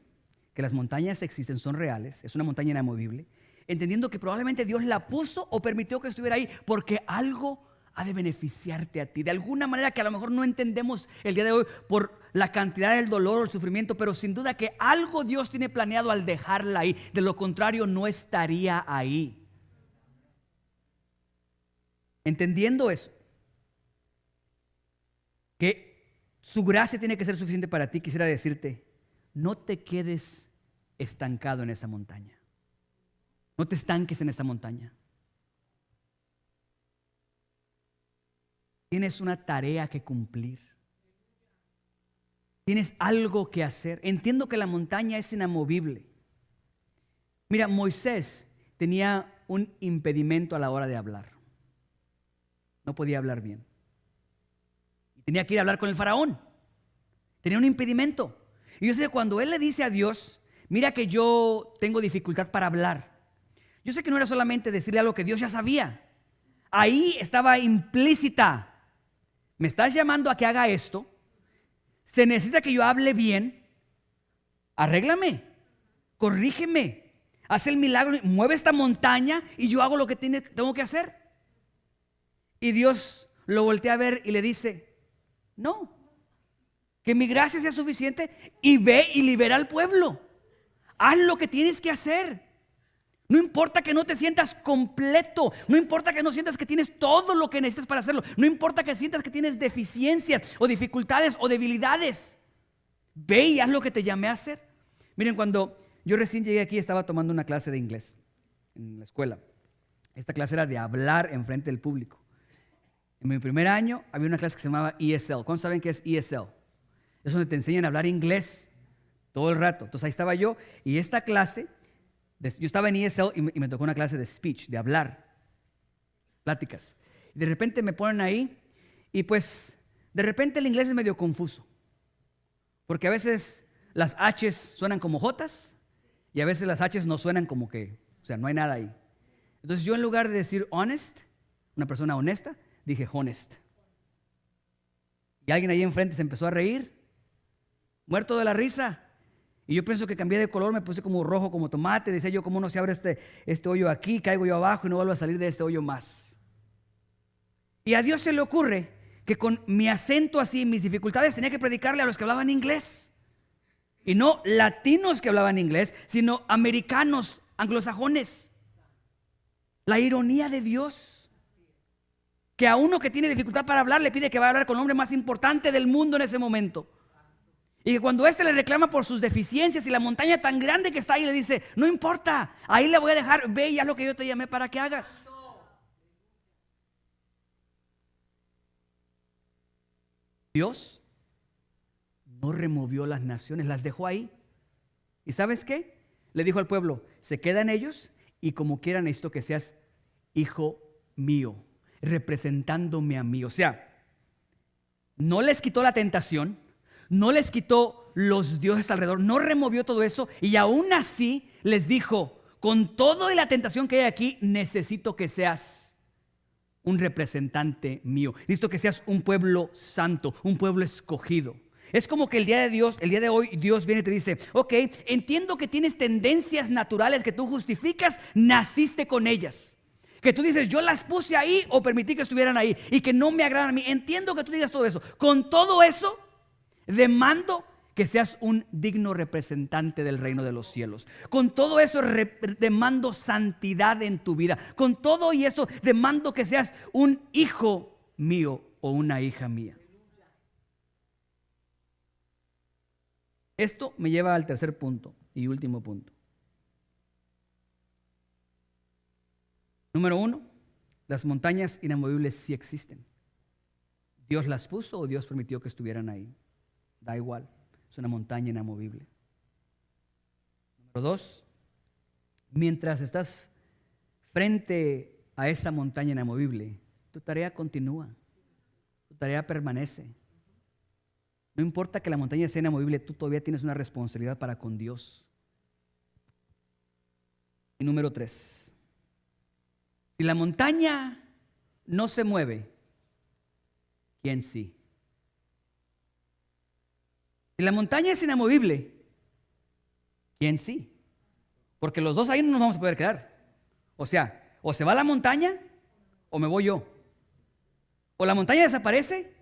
que las montañas existen, son reales, es una montaña inamovible, entendiendo que probablemente Dios la puso o permitió que estuviera ahí porque algo ha de beneficiarte a ti, de alguna manera que a lo mejor no entendemos el día de hoy por la cantidad del dolor o el sufrimiento, pero sin duda que algo Dios tiene planeado al dejarla ahí, de lo contrario no estaría ahí. Entendiendo eso, que su gracia tiene que ser suficiente para ti, quisiera decirte, no te quedes estancado en esa montaña. No te estanques en esa montaña. Tienes una tarea que cumplir. Tienes algo que hacer. Entiendo que la montaña es inamovible. Mira, Moisés tenía un impedimento a la hora de hablar. No podía hablar bien. Tenía que ir a hablar con el faraón. Tenía un impedimento. Y yo sé que cuando él le dice a Dios, mira que yo tengo dificultad para hablar. Yo sé que no era solamente decirle algo que Dios ya sabía. Ahí estaba implícita. Me estás llamando a que haga esto. Se necesita que yo hable bien. Arréglame. Corrígeme. Haz el milagro. Mueve esta montaña y yo hago lo que tengo que hacer. Y Dios lo voltea a ver y le dice, no, que mi gracia sea suficiente y ve y libera al pueblo. Haz lo que tienes que hacer. No importa que no te sientas completo, no importa que no sientas que tienes todo lo que necesitas para hacerlo, no importa que sientas que tienes deficiencias o dificultades o debilidades. Ve y haz lo que te llamé a hacer. Miren, cuando yo recién llegué aquí estaba tomando una clase de inglés en la escuela. Esta clase era de hablar enfrente del público. En mi primer año había una clase que se llamaba ESL. ¿Cuántos saben qué es ESL? Es donde te enseñan a hablar inglés todo el rato. Entonces ahí estaba yo y esta clase, yo estaba en ESL y me tocó una clase de speech, de hablar, pláticas. Y de repente me ponen ahí y pues de repente el inglés es medio confuso. Porque a veces las H's suenan como J's y a veces las H's no suenan como que, o sea, no hay nada ahí. Entonces yo en lugar de decir honest, una persona honesta, dije honest. Y alguien ahí enfrente se empezó a reír, muerto de la risa. Y yo pienso que cambié de color, me puse como rojo, como tomate. Decía yo, ¿cómo no se abre este hoyo aquí? Caigo yo abajo y no vuelvo a salir de este hoyo más. Y a Dios se le ocurre que con mi acento así, mis dificultades, tenía que predicarle a los que hablaban inglés. Y no latinos que hablaban inglés, sino americanos, anglosajones. La ironía de Dios. Que a uno que tiene dificultad para hablar le pide que vaya a hablar con el hombre más importante del mundo en ese momento. Y que cuando éste le reclama por sus deficiencias y la montaña tan grande que está ahí, le dice, no importa, ahí le voy a dejar, ve y haz lo que yo te llamé para que hagas. Dios no removió las naciones, las dejó ahí. ¿Y sabes qué? Le dijo al pueblo, se quedan ellos y como quieran esto que seas hijo mío, representándome a mí. O sea, no les quitó la tentación, no les quitó los dioses alrededor, no removió todo eso y aún así les dijo, con todo y la tentación que hay aquí, necesito que seas un representante mío. Necesito que seas un pueblo santo, un pueblo escogido. Es como que el día de hoy, Dios viene y te dice, ok, entiendo que tienes tendencias naturales que tú justificas, naciste con ellas. Que tú dices, yo las puse ahí o permití que estuvieran ahí y que no me agradan a mí. Entiendo que tú digas todo eso. Con todo eso, demando que seas un digno representante del reino de los cielos. Con todo eso demando santidad en tu vida. Con todo y eso demando que seas un hijo mío o una hija mía. Esto me lleva al tercer punto y último punto. Número 1, las montañas inamovibles sí existen. ¿Dios las puso o Dios permitió que estuvieran ahí? Da igual, es una montaña inamovible. Número 2, mientras estás frente a esa montaña inamovible, tu tarea continúa, tu tarea permanece. No importa que la montaña sea inamovible, tú todavía tienes una responsabilidad para con Dios. Y número 3, si la montaña no se mueve, ¿quién sí? Si la montaña es inamovible, ¿quién sí? Porque los dos ahí no nos vamos a poder quedar. O sea, o se va la montaña o me voy yo. O la montaña desaparece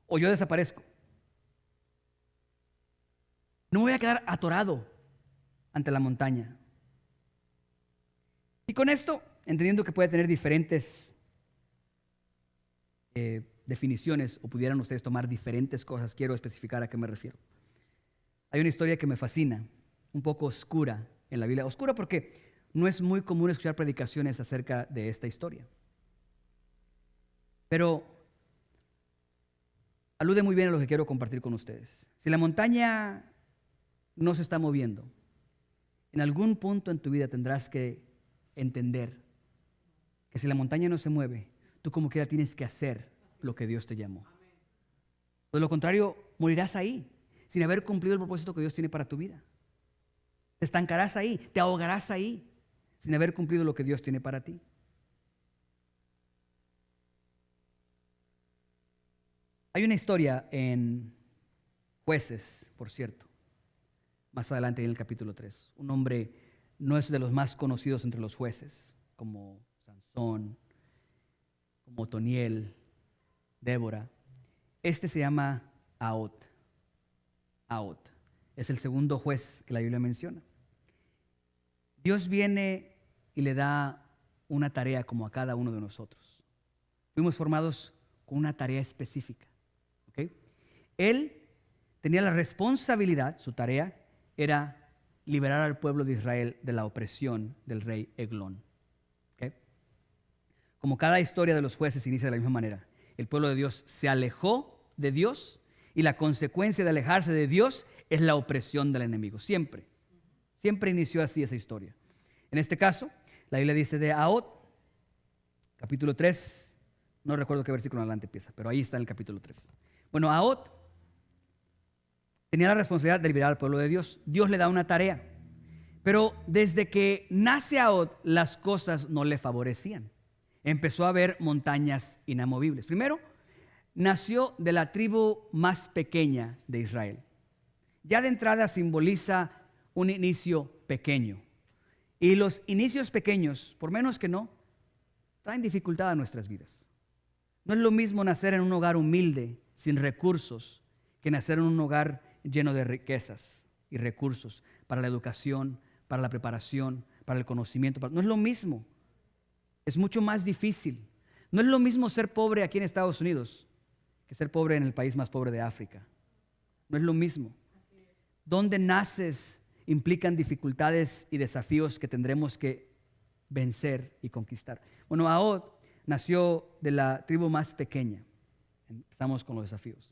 o yo desaparezco. No me voy a quedar atorado ante la montaña. Y con esto, entendiendo que puede tener diferentes definiciones o pudieran ustedes tomar diferentes cosas, quiero especificar a qué me refiero. Hay una historia que me fascina, un poco oscura en la Biblia. Oscura porque no es muy común escuchar predicaciones acerca de esta historia. Pero alude muy bien a lo que quiero compartir con ustedes. Si la montaña no se está moviendo, en algún punto en tu vida tendrás que entender que si la montaña no se mueve, tú como quiera tienes que hacer lo que Dios te llamó. De lo contrario, morirás ahí, sin haber cumplido el propósito que Dios tiene para tu vida. Te estancarás ahí, te ahogarás ahí, sin haber cumplido lo que Dios tiene para ti. Hay una historia en Jueces, por cierto, más adelante en el capítulo 3. Un hombre no es de los más conocidos entre los jueces, como Sansón, como Otoniel, Débora. Este se llama Ahod. Ahod es el segundo juez que la Biblia menciona. Dios viene y le da una tarea como a cada uno de nosotros. Fuimos formados con una tarea específica. ¿Okay? Él tenía la responsabilidad, su tarea era liberar al pueblo de Israel de la opresión del rey Eglón. ¿Okay? Como cada historia de los jueces inicia de la misma manera. El pueblo de Dios se alejó de Dios y la consecuencia de alejarse de Dios es la opresión del enemigo. Siempre inició así esa historia. En este caso, la Biblia dice de Ahod, capítulo 3, no recuerdo qué versículo adelante empieza, pero ahí está en el capítulo 3. Bueno, Ahod tenía la responsabilidad de liberar al pueblo de Dios. Dios le da una tarea, pero desde que nace Ahod, las cosas no le favorecían. Empezó a ver montañas inamovibles. Primero, nació de la tribu más pequeña de Israel. Ya de entrada simboliza un inicio pequeño. Y los inicios pequeños, por menos que no, traen dificultad a nuestras vidas. No es lo mismo nacer en un hogar humilde, sin recursos, que nacer en un hogar lleno de riquezas y recursos para la educación, para la preparación, para el conocimiento. No es lo mismo. Es mucho más difícil. No es lo mismo ser pobre aquí en Estados Unidos que ser pobre en el país más pobre de África. No es lo mismo. Donde naces implican dificultades y desafíos que tendremos que vencer y conquistar. Bueno, Ahod nació de la tribu más pequeña. Empezamos con los desafíos.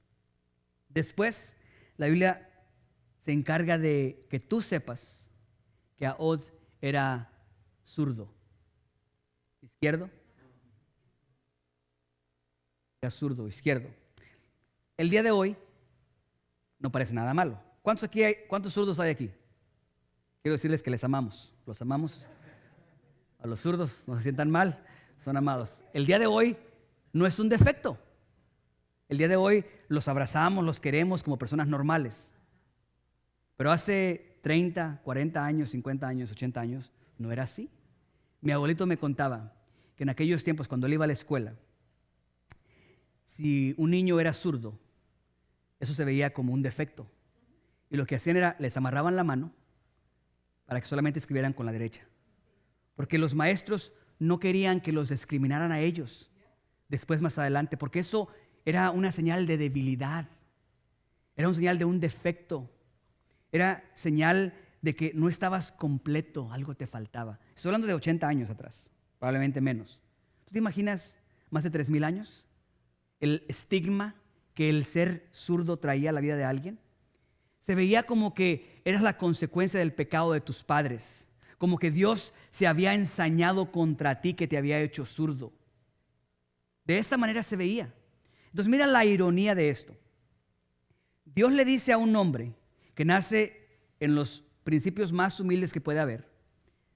Después, la Biblia se encarga de que tú sepas que Ahod era zurdo. ¿Izquierdo? Era zurdo, izquierdo. El día de hoy no parece nada malo. ¿Cuántos zurdos hay aquí? Quiero decirles que les amamos. Los amamos. A los zurdos no se sientan mal, son amados. El día de hoy no es un defecto. El día de hoy los abrazamos, los queremos como personas normales. Pero hace 30, 40 años, 50 años, 80 años, no era así. Mi abuelito me contaba que en aquellos tiempos, cuando él iba a la escuela, si un niño era zurdo, eso se veía como un defecto. Y lo que hacían era, les amarraban la mano para que solamente escribieran con la derecha. Porque los maestros no querían que los discriminaran a ellos después, más adelante, porque eso era una señal de debilidad, era una señal de un defecto, era señal de que no estabas completo, algo te faltaba. Estoy hablando de 80 años atrás, probablemente menos. ¿Tú te imaginas más de 3,000 años? El estigma que el ser zurdo traía a la vida de alguien. Se veía como que eras la consecuencia del pecado de tus padres, como que Dios se había ensañado contra ti, que te había hecho zurdo. De esta manera se veía. Entonces mira la ironía de esto. Dios le dice a un hombre que nace en los principios más humildes que puede haber,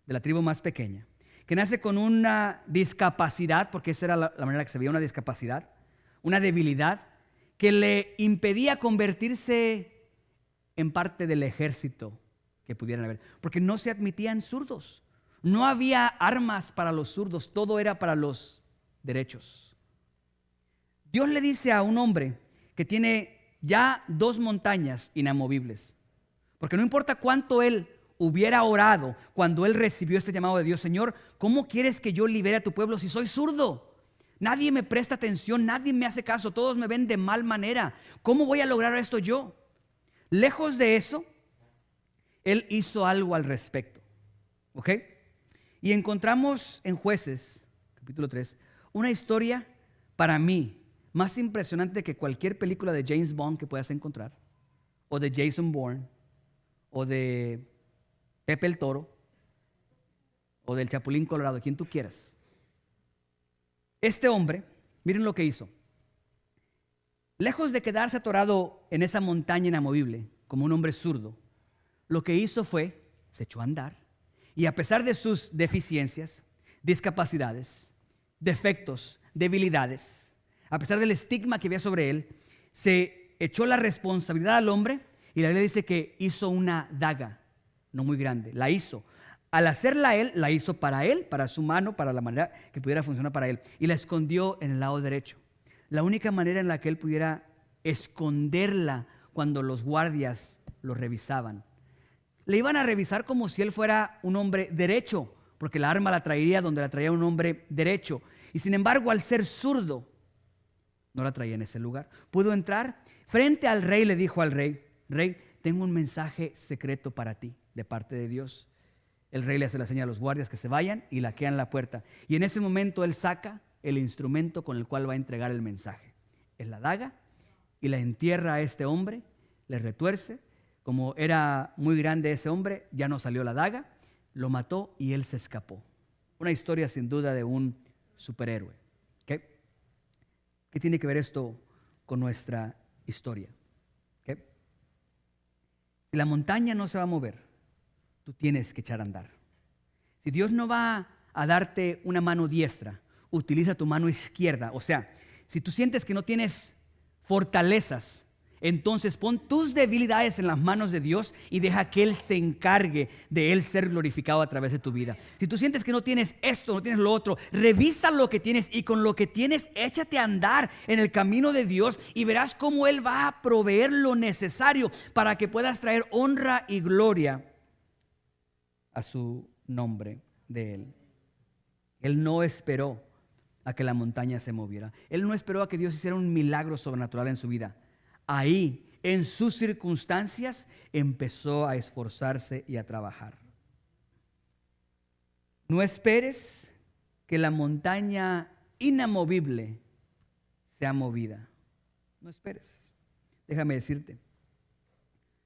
de la tribu más pequeña, que nace con una discapacidad, porque esa era la manera que se veía, una discapacidad, una debilidad que le impedía convertirse en parte del ejército que pudieran haber, porque no se admitían zurdos. No había armas para los zurdos, todo era para los derechos. Dios le dice a un hombre que tiene ya 2 montañas inamovibles, porque no importa cuánto él hubiera orado cuando él recibió este llamado de Dios: Señor, ¿cómo quieres que yo libere a tu pueblo si soy zurdo? Nadie me presta atención, nadie me hace caso, todos me ven de mal manera. ¿Cómo voy a lograr esto yo? Lejos de eso, él hizo algo al respecto. ¿Ok? Y encontramos en Jueces, capítulo 3, una historia para mí más impresionante que cualquier película de James Bond que puedas encontrar, o de Jason Bourne, o de Pepe el Toro, o del Chapulín Colorado, quien tú quieras. Este hombre, miren lo que hizo. Lejos de quedarse atorado en esa montaña inamovible como un hombre zurdo, lo que hizo fue, se echó a andar, y a pesar de sus deficiencias, discapacidades, defectos, debilidades, a pesar del estigma que había sobre él, se echó la responsabilidad al hombre, y la Biblia dice que hizo una daga, no muy grande, la hizo. Al hacerla él, la hizo para él, para su mano, para la manera que pudiera funcionar para él, y la escondió en el lado derecho. La única manera en la que él pudiera esconderla cuando los guardias lo revisaban. Le iban a revisar como si él fuera un hombre derecho, porque la arma la traería donde la traía un hombre derecho. Y sin embargo, al ser zurdo, no la traía en ese lugar. Pudo entrar frente al rey, le dijo al rey: Rey, tengo un mensaje secreto para ti de parte de Dios. El rey le hace la señal a los guardias que se vayan y laquean la puerta. Y en ese momento él saca el instrumento con el cual va a entregar el mensaje. Es la daga, y la entierra a este hombre, le retuerce. Como era muy grande ese hombre, ya no salió la daga, lo mató y él se escapó. Una historia sin duda de un superhéroe. ¿Okay? ¿Qué tiene que ver esto con nuestra historia? ¿Okay? Si la montaña no se va a mover, tú tienes que echar a andar. Si Dios no va a darte una mano diestra, utiliza tu mano izquierda. O sea, si tú sientes que no tienes fortalezas, entonces pon tus debilidades en las manos de Dios y deja que Él se encargue de Él ser glorificado a través de tu vida. Si tú sientes que no tienes esto, no tienes lo otro, revisa lo que tienes, y con lo que tienes échate a andar en el camino de Dios, y verás cómo Él va a proveer lo necesario para que puedas traer honra y gloria a su nombre de Él. Él no esperó a que la montaña se moviera. Él no esperó a que Dios hiciera un milagro sobrenatural en su vida. Ahí, en sus circunstancias, empezó a esforzarse y a trabajar. No esperes que la montaña inamovible sea movida. No esperes. Déjame decirte,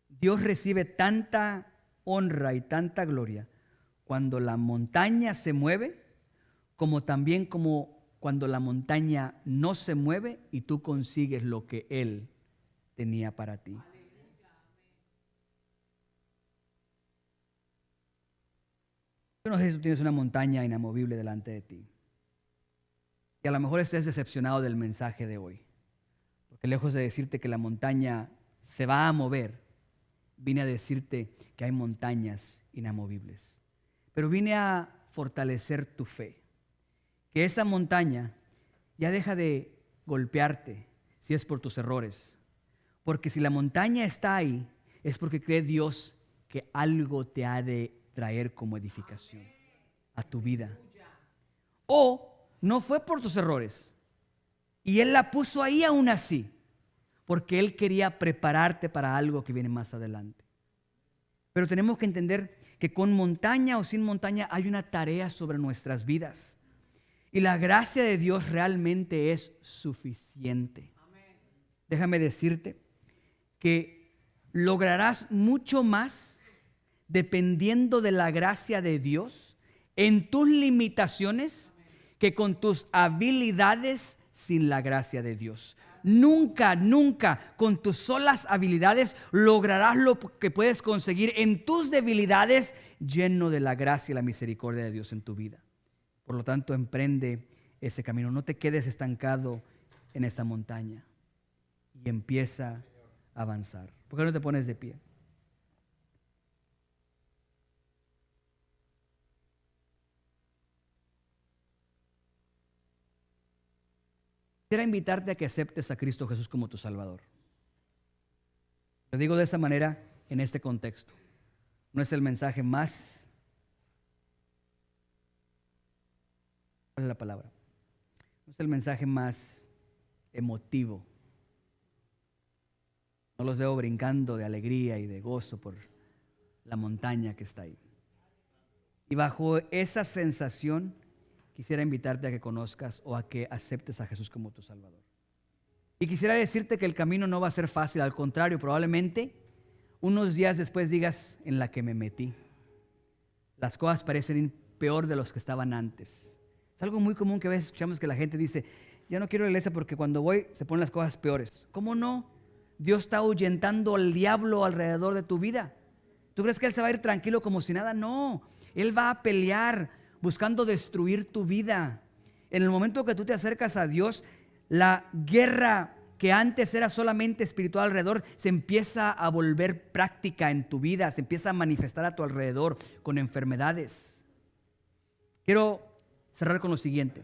Dios recibe tanta honra y tanta gloria cuando la montaña se mueve, como también como cuando la montaña no se mueve y tú consigues lo que Él tenía para ti. Yo no sé si tú tienes una montaña inamovible delante de ti. Y a lo mejor estés decepcionado del mensaje de hoy. Porque lejos de decirte que la montaña se va a mover, vine a decirte que hay montañas inamovibles. Pero vine a fortalecer tu fe. Que esa montaña ya deja de golpearte si es por tus errores. Porque si la montaña está ahí, es porque cree Dios que algo te ha de traer como edificación a tu vida. O no fue por tus errores. Y Él la puso ahí aún así. Porque Él quería prepararte para algo que viene más adelante. Pero tenemos que entender que con montaña o sin montaña hay una tarea sobre nuestras vidas. Y la gracia de Dios realmente es suficiente. Déjame decirte que lograrás mucho más dependiendo de la gracia de Dios en tus limitaciones que con tus habilidades sin la gracia de Dios. Nunca, nunca con tus solas habilidades lograrás lo que puedes conseguir en tus debilidades lleno de la gracia y la misericordia de Dios en tu vida. Por lo tanto, emprende ese camino. No te quedes estancado en esa montaña y empieza a avanzar. ¿Por qué no te pones de pie? Quisiera invitarte a que aceptes a Cristo Jesús como tu Salvador. Te digo de esa manera en este contexto. No es el mensaje más... ¿Cuál es la palabra? No es el mensaje más emotivo. No los veo brincando de alegría y de gozo por la montaña que está ahí. Y bajo esa sensación quisiera invitarte a que conozcas o a que aceptes a Jesús como tu Salvador. Y quisiera decirte que el camino no va a ser fácil, al contrario, probablemente unos días después digas, en la que me metí. Las cosas parecen peor de los que estaban antes. Es algo muy común que a veces escuchamos que la gente dice, ya no quiero ir a la iglesia porque cuando voy se ponen las cosas peores. ¿Cómo no? Dios está ahuyentando al diablo alrededor de tu vida. ¿Tú crees que Él se va a ir tranquilo como si nada? No, Él va a pelear buscando destruir tu vida. En el momento que tú te acercas a Dios, la guerra que antes era solamente espiritual alrededor se empieza a volver práctica en tu vida, se empieza a manifestar a tu alrededor con enfermedades. Quiero cerrar con lo siguiente.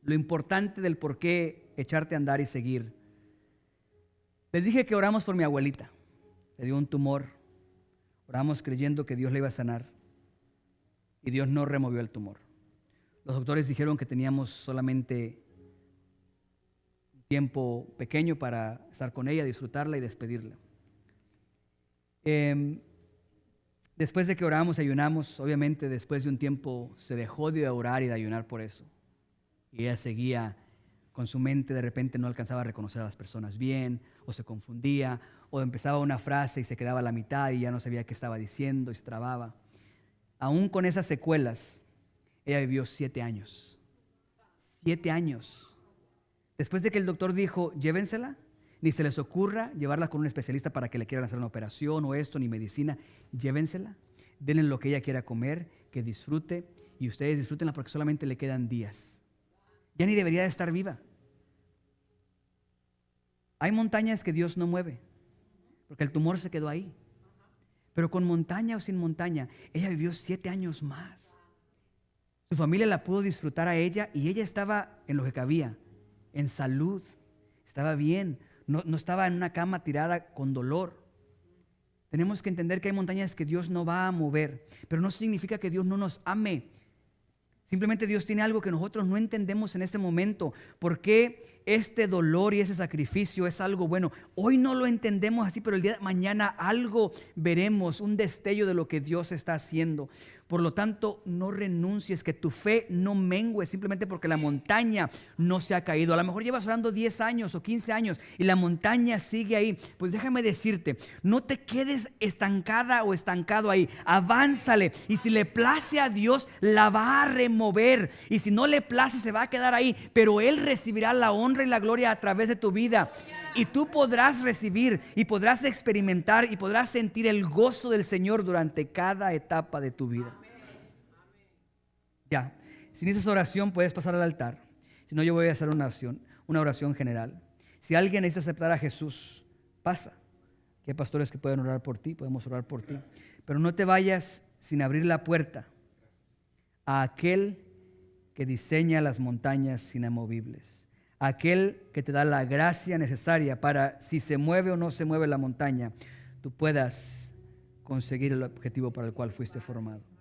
Lo importante del por qué echarte a andar y seguir. Les dije que oramos por mi abuelita. Le dio un tumor. Oramos creyendo que Dios le iba a sanar. Y Dios no removió el tumor. Los doctores dijeron que teníamos solamente un tiempo pequeño para estar con ella, disfrutarla y despedirla. Después de que oramos, ayunamos, obviamente después de un tiempo se dejó de orar y de ayunar por eso. Y ella seguía con su mente, de repente no alcanzaba a reconocer a las personas bien, o se confundía, o empezaba una frase y se quedaba a la mitad y ya no sabía qué estaba diciendo y se trababa. Aún con esas secuelas, ella vivió 7 años. 7 años. Después de que el doctor dijo, llévensela, ni se les ocurra llevarla con un especialista para que le quieran hacer una operación o esto, ni medicina, llévensela, denle lo que ella quiera comer, que disfrute, y ustedes disfrútenla porque solamente le quedan días. Ya ni debería de estar viva. Hay montañas que Dios no mueve, porque el tumor se quedó ahí. Pero con montaña o sin montaña, ella vivió 7 años más. Su familia la pudo disfrutar a ella y ella estaba en lo que cabía, en salud, estaba bien, no estaba en una cama tirada con dolor. Tenemos que entender que hay montañas que Dios no va a mover, pero no significa que Dios no nos ame. Simplemente Dios tiene algo que nosotros no entendemos en este momento. ¿Por qué este dolor y ese sacrificio es algo bueno? Hoy no lo entendemos así, pero el día de mañana algo veremos, un destello de lo que Dios está haciendo. Por lo tanto, no renuncies, que tu fe no mengue simplemente porque la montaña no se ha caído. A lo mejor llevas orando 10 años o 15 años y la montaña sigue ahí. Pues déjame decirte, no te quedes estancada o estancado ahí. Avánzale, y si le place a Dios, la va a remover. Y si no le place, se va a quedar ahí. Pero Él recibirá la honra y la gloria a través de tu vida. Y tú podrás recibir y podrás experimentar y podrás sentir el gozo del Señor durante cada etapa de tu vida. Ya, si necesitas oración, puedes pasar al altar. Si no, yo voy a hacer una oración general. Si alguien necesita aceptar a Jesús, pasa. Aquí hay pastores que pueden orar por ti, podemos orar por ti. Pero no te vayas sin abrir la puerta a aquel que diseña las montañas inamovibles. A aquel que te da la gracia necesaria para, si se mueve o no se mueve la montaña, tú puedas conseguir el objetivo para el cual fuiste formado.